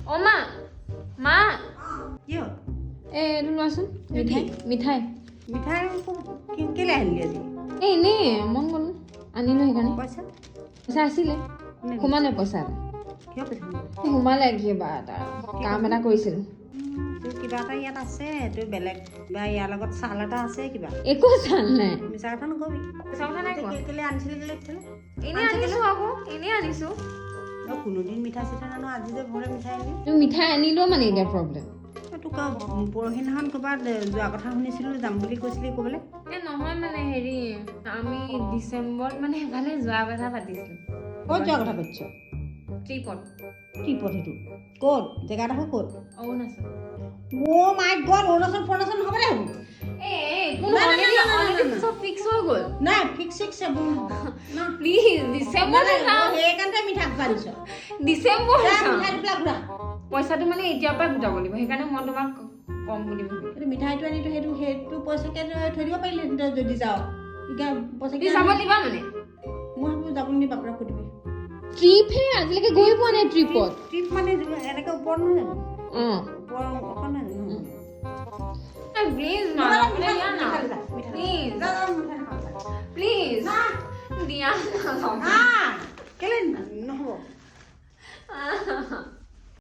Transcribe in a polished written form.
অ মা মা কিয় এইটো লোৱাচোন মিঠাই মিঠাই মিঠাই কেলে আনিলি আজি এনেই মন গ'ল আনিলোঁ সেইকাৰণে পইচা পইচা আছিলে সোমালে পইচা কিয় পইচা সোমালে কিবা এটা কাম এটা কৰিছিলোঁ তোৰ কিবা এটা ইয়াত আছে তোৰ বেলেগ বা ইয়াৰ লগত চাল এটা আছে কিবা একো চাল নাই মিছা কথা নকবি মিছা কথা নাই কোৱা কেলে আনিছিলি কেলে কেলে এনেই আনিছোঁ আকৌ এনেই আনিছোঁ কোনোদিন মিঠাই চিঠাই নানো আজি যে ঘৰে মিঠাই আনি তুমি মিঠাই আনিলেও মানে এতিয়া প্ৰব্লেম তোক পৰহিদিনাখন ক'ৰবাত যোৱা কথা শুনিছিলোঁ যাম বুলি কৈছিলি ক'বলৈ এই নহয় মানে হেৰি আমি ডিচেম্বৰত মানে এফালে যোৱা কথা পাতিছিলোঁ ক'ত যোৱা কথা পাতিছ ট্ৰিপত ট্ৰিপত সেইটো ক'ত জেগাডোখৰ ক'ত অৰুণাচল অ' মাই গড অৰুণাচল ফৰুণাচল নহ'ব দে ফিক্স হৈ গ'ল নাই ফিক্স চিক্স প্লিজ ডিচেম্বৰত সেইকাৰণে মিঠা খুৱাই দিছ ডিচেম্বৰ মিঠাইবিলাক ঘূৰা পইচাটো মানে এতিয়াৰ পৰাই গোটাব লাগিব সেইকাৰণে মই তোমাক কম বুলি ভাবিলোঁ সেইটো মিঠাইটো আনি সেইটো পইচাকে থৈ দিব পাৰিলি যদি যাওঁ এতিয়া পইচাকে যাব দিবা মানে মই ভাবোঁ যাব নি বাপেৰক সুধিবি ট্ৰিপহে আজিলৈকে গৈ পোৱা নাই ট্ৰিপত ট্ৰিপ মানে এনেকৈ ওপৰত নহয় জানো অঁ ওপৰ অকণ নহয় জানো প্লিজ না প্লিজ প্লিজ দিয়া না